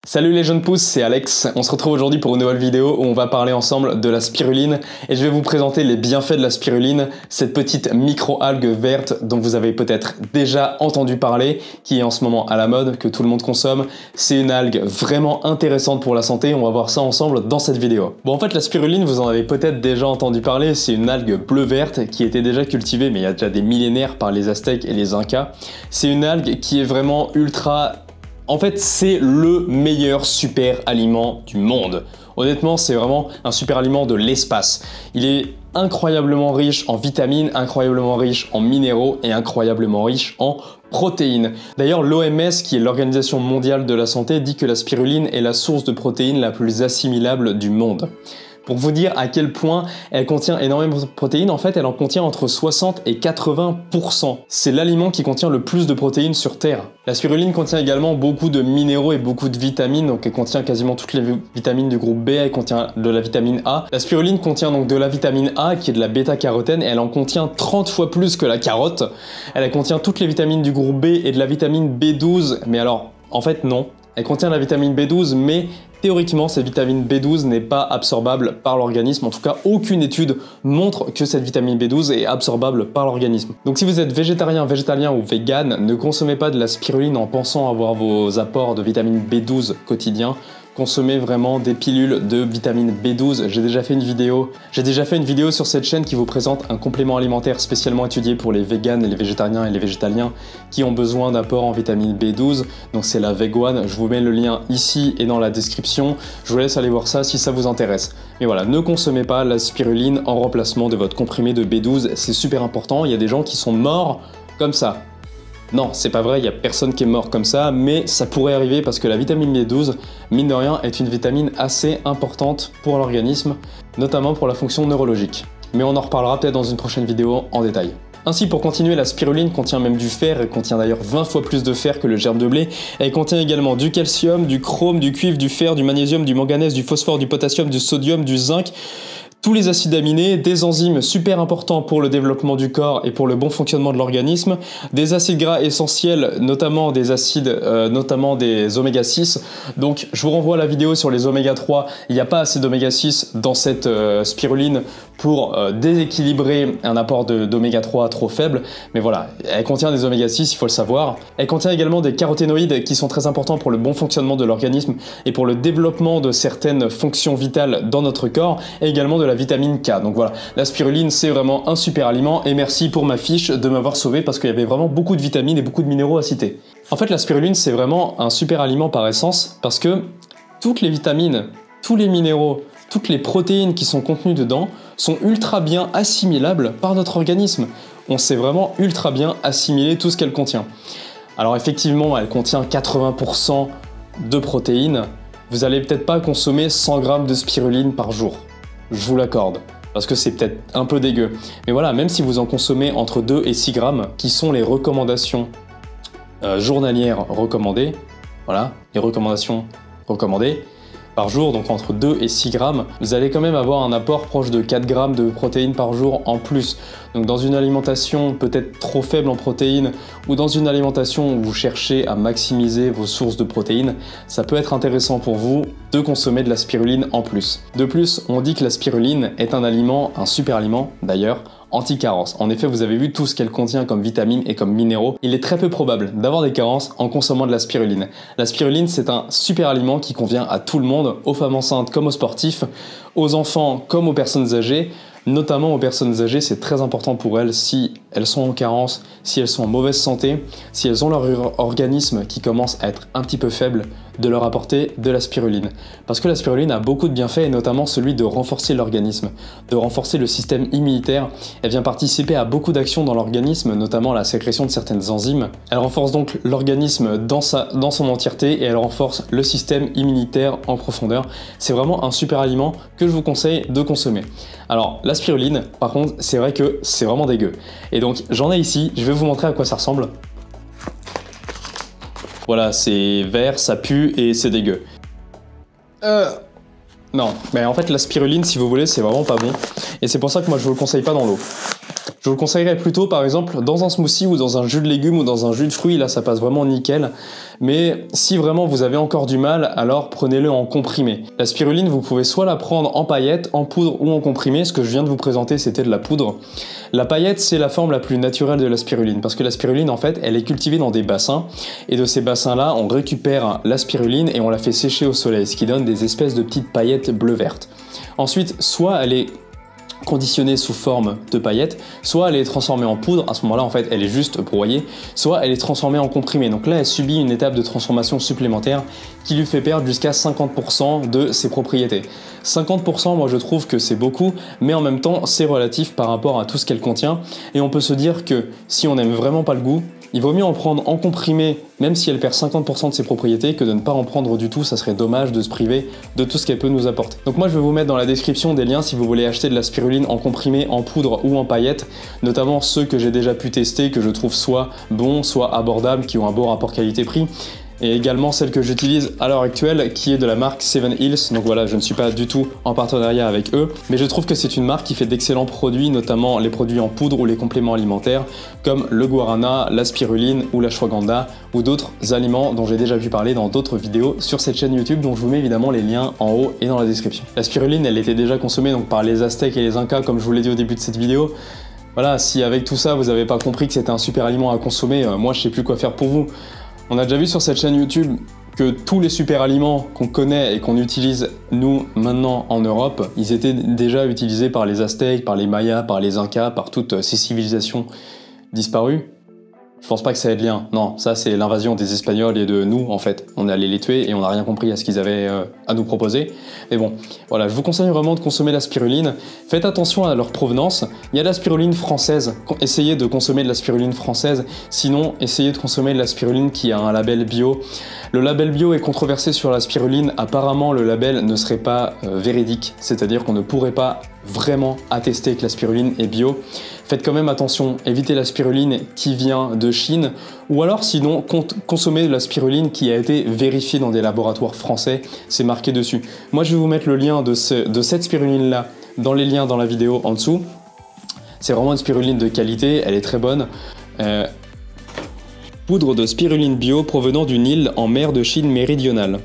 Salut les jeunes pousses, c'est Alex. On se retrouve aujourd'hui pour une nouvelle vidéo où on va parler ensemble de la spiruline et je vais vous présenter les bienfaits de la spiruline, cette petite micro-algue verte dont vous avez peut-être déjà entendu parler, qui est en ce moment à la mode, que tout le monde consomme. C'est une algue vraiment intéressante pour la santé, on va voir ça ensemble dans cette vidéo. Bon, en fait, la spiruline, vous en avez peut-être déjà entendu parler, c'est une algue bleu-verte qui était déjà cultivée, mais il y a déjà des millénaires par les Aztèques et les Incas. C'est une algue qui est vraiment ultra... En fait, c'est le meilleur super aliment du monde. Honnêtement, c'est vraiment un super aliment de l'espace. Il est incroyablement riche en vitamines, incroyablement riche en minéraux et incroyablement riche en protéines. D'ailleurs, l'OMS, qui est l'Organisation mondiale de la santé, dit que la spiruline est la source de protéines la plus assimilable du monde. Pour vous dire à quel point elle contient énormément de protéines, en fait, elle en contient entre 60 et 80%. C'est l'aliment qui contient le plus de protéines sur Terre. La spiruline contient également beaucoup de minéraux et beaucoup de vitamines, donc elle contient quasiment toutes les vitamines du groupe B, elle contient de la vitamine A. La spiruline contient donc de la vitamine A, qui est de la bêta-carotène, et elle en contient 30 fois plus que la carotte. Elle contient toutes les vitamines du groupe B et de la vitamine B12, mais alors, en fait, non. Elle contient la vitamine B12, mais théoriquement, cette vitamine B12 n'est pas absorbable par l'organisme. En tout cas, aucune étude montre que cette vitamine B12 est absorbable par l'organisme. Donc si vous êtes végétarien, végétalien ou vegan, ne consommez pas de la spiruline en pensant avoir vos apports de vitamine B12 quotidiens. Consommez vraiment des pilules de vitamine B12. J'ai déjà fait une vidéo sur cette chaîne qui vous présente un complément alimentaire spécialement étudié pour les véganes, les végétariens et les végétaliens qui ont besoin d'apports en vitamine B12. Donc c'est la VegOne. Je vous mets le lien ici et dans la description. Je vous laisse aller voir ça si ça vous intéresse. Mais voilà, ne consommez pas la spiruline en remplacement de votre comprimé de B12. C'est super important. Il y a des gens qui sont morts comme ça. Non, c'est pas vrai, il n'y a personne qui est mort comme ça, mais ça pourrait arriver parce que la vitamine B12, mine de rien, est une vitamine assez importante pour l'organisme, notamment pour la fonction neurologique. Mais on en reparlera peut-être dans une prochaine vidéo en détail. Ainsi, pour continuer, la spiruline contient même du fer, elle contient d'ailleurs 20 fois plus de fer que le germe de blé. Elle contient également du calcium, du chrome, du cuivre, du fer, du magnésium, du manganèse, du phosphore, du potassium, du sodium, du zinc, tous les acides aminés, des enzymes super importants pour le développement du corps et pour le bon fonctionnement de l'organisme, des acides gras essentiels, notamment des acides, notamment des oméga 6. Donc je vous renvoie à la vidéo sur les oméga 3. Il n'y a pas assez d'oméga 6 dans cette spiruline pour déséquilibrer un apport d'oméga 3 trop faible. Mais voilà, elle contient des oméga 6, il faut le savoir. Elle contient également des caroténoïdes qui sont très importants pour le bon fonctionnement de l'organisme et pour le développement de certaines fonctions vitales dans notre corps, et également de la vitamine K. Donc voilà, la spiruline, c'est vraiment un super aliment et merci pour ma fiche de m'avoir sauvé parce qu'il y avait vraiment beaucoup de vitamines et beaucoup de minéraux à citer. En fait, la spiruline, c'est vraiment un super aliment par essence parce que toutes les vitamines, tous les minéraux, toutes les protéines qui sont contenues dedans sont ultra bien assimilables par notre organisme. On sait vraiment ultra bien assimiler tout ce qu'elle contient. Alors effectivement, elle contient 80% de protéines. Vous allez peut-être pas consommer 100 grammes de spiruline par jour. Je vous l'accorde, parce que c'est peut-être un peu dégueu. Mais voilà, même si vous en consommez entre 2 et 6 grammes, qui sont les recommandations journalières recommandées, voilà, les recommandations recommandées, par jour, donc entre 2 et 6 grammes, vous allez quand même avoir un apport proche de 4 grammes de protéines par jour en plus. Donc dans une alimentation peut-être trop faible en protéines ou dans une alimentation où vous cherchez à maximiser vos sources de protéines, ça peut être intéressant pour vous de consommer de la spiruline en plus. De plus, on dit que la spiruline est un aliment, un super aliment d'ailleurs, anti-carence. En effet, vous avez vu tout ce qu'elle contient comme vitamines et comme minéraux. Il est très peu probable d'avoir des carences en consommant de la spiruline. La spiruline, c'est un super aliment qui convient à tout le monde, aux femmes enceintes comme aux sportifs, aux enfants comme aux personnes âgées. Notamment aux personnes âgées, c'est très important pour elles si elles sont en carence, si elles sont en mauvaise santé, si elles ont leur organisme qui commence à être un petit peu faible, de leur apporter de la spiruline. Parce que la spiruline a beaucoup de bienfaits, et notamment celui de renforcer l'organisme, de renforcer le système immunitaire. Elle vient participer à beaucoup d'actions dans l'organisme, notamment la sécrétion de certaines enzymes. Elle renforce donc l'organisme dans son entièreté et elle renforce le système immunitaire en profondeur. C'est vraiment un super aliment que je vous conseille de consommer. Alors la spiruline, par contre, c'est vrai que c'est vraiment dégueu. Et donc j'en ai ici, je vais vous montrer à quoi ça ressemble. Voilà, c'est vert, ça pue et c'est dégueu. Non, mais en fait la spiruline, si vous voulez, c'est vraiment pas bon. Et c'est pour ça que moi je vous le conseille pas dans l'eau. Je vous le conseillerais plutôt par exemple dans un smoothie ou dans un jus de légumes ou dans un jus de fruits, là ça passe vraiment nickel. Mais si vraiment vous avez encore du mal, alors prenez-le en comprimé. La spiruline, vous pouvez soit la prendre en paillettes, en poudre ou en comprimé. Ce que je viens de vous présenter, c'était de la poudre. La paillette, c'est la forme la plus naturelle de la spiruline parce que la spiruline, en fait, elle est cultivée dans des bassins et de ces bassins-là, on récupère la spiruline et on la fait sécher au soleil, ce qui donne des espèces de petites paillettes bleu-vertes. Ensuite, soit elle est conditionnée sous forme de paillettes, soit elle est transformée en poudre, à ce moment-là en fait elle est juste broyée, soit elle est transformée en comprimé. Donc là elle subit une étape de transformation supplémentaire qui lui fait perdre jusqu'à 50% de ses propriétés. 50% moi je trouve que c'est beaucoup, mais en même temps c'est relatif par rapport à tout ce qu'elle contient et on peut se dire que si on n'aime vraiment pas le goût, il vaut mieux en prendre en comprimé, même si elle perd 50% de ses propriétés, que de ne pas en prendre du tout. Ça serait dommage de se priver de tout ce qu'elle peut nous apporter. Donc moi je vais vous mettre dans la description des liens si vous voulez acheter de la spiruline en comprimé, en poudre ou en paillettes, notamment ceux que j'ai déjà pu tester, que je trouve soit bons, soit abordables, qui ont un bon rapport qualité-prix. Et également celle que j'utilise à l'heure actuelle qui est de la marque Seven Hills. Donc voilà, je ne suis pas du tout en partenariat avec eux, mais je trouve que c'est une marque qui fait d'excellents produits, notamment les produits en poudre ou les compléments alimentaires comme le guarana, la spiruline ou l'ashwagandha ou d'autres aliments dont j'ai déjà pu parler dans d'autres vidéos sur cette chaîne YouTube, dont je vous mets évidemment les liens en haut et dans la description. La spiruline, elle était déjà consommée donc par les Aztèques et les Incas, comme je vous l'ai dit au début de cette vidéo. Voilà, si avec tout ça vous n'avez pas compris que c'était un super aliment à consommer, moi je sais plus quoi faire pour vous. On a déjà vu sur cette chaîne YouTube que tous les super aliments qu'on connaît et qu'on utilise nous maintenant en Europe, ils étaient déjà utilisés par les Aztèques, par les Mayas, par les Incas, par toutes ces civilisations disparues. Je pense pas que ça ait de lien. Non, ça c'est l'invasion des Espagnols et de nous en fait. On est allé les tuer et on n'a rien compris à ce qu'ils avaient à nous proposer. Mais bon, voilà, je vous conseille vraiment de consommer la spiruline. Faites attention à leur provenance. Il y a de la spiruline française. Essayez de consommer de la spiruline française. Sinon, essayez de consommer de la spiruline qui a un label bio. Le label bio est controversé sur la spiruline. Apparemment, le label ne serait pas véridique. C'est-à-dire qu'on ne pourrait pas vraiment attester que la spiruline est bio. Faites quand même attention, évitez la spiruline qui vient de Chine ou alors sinon consommez de la spiruline qui a été vérifiée dans des laboratoires français, c'est marqué dessus. Moi je vais vous mettre le lien de cette spiruline là dans les liens dans la vidéo en dessous. C'est vraiment une spiruline de qualité, elle est très bonne. Poudre de spiruline bio provenant d'une île en mer de Chine méridionale.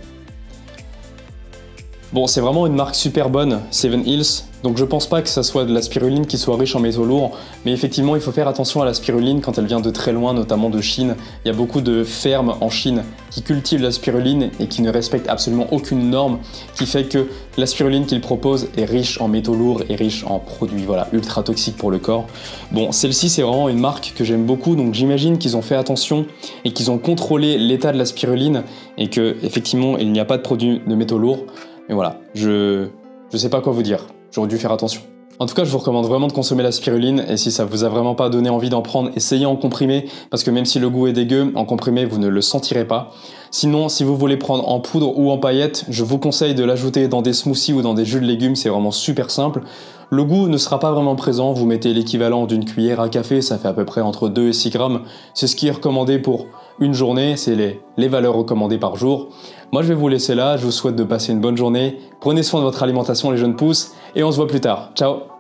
Bon, c'est vraiment une marque super bonne, Seven Hills, donc je pense pas que ça soit de la spiruline qui soit riche en métaux lourds, mais effectivement il faut faire attention à la spiruline quand elle vient de très loin, notamment de Chine. Il y a beaucoup de fermes en Chine qui cultivent la spiruline et qui ne respectent absolument aucune norme, qui fait que la spiruline qu'ils proposent est riche en métaux lourds et riche en produits voilà, ultra toxiques pour le corps. Bon, celle-ci c'est vraiment une marque que j'aime beaucoup, donc j'imagine qu'ils ont fait attention et qu'ils ont contrôlé l'état de la spiruline et que effectivement il n'y a pas de produits de métaux lourds. Mais voilà, je sais pas quoi vous dire, j'aurais dû faire attention. En tout cas, je vous recommande vraiment de consommer la spiruline et si ça vous a vraiment pas donné envie d'en prendre, essayez en comprimé parce que même si le goût est dégueu, en comprimé vous ne le sentirez pas. Sinon, si vous voulez prendre en poudre ou en paillettes, je vous conseille de l'ajouter dans des smoothies ou dans des jus de légumes, c'est vraiment super simple. Le goût ne sera pas vraiment présent, vous mettez l'équivalent d'une cuillère à café, ça fait à peu près entre 2 et 6 grammes. C'est ce qui est recommandé pour une journée, c'est les valeurs recommandées par jour. Moi je vais vous laisser là, je vous souhaite de passer une bonne journée, prenez soin de votre alimentation les jeunes pousses et on se voit plus tard. Ciao!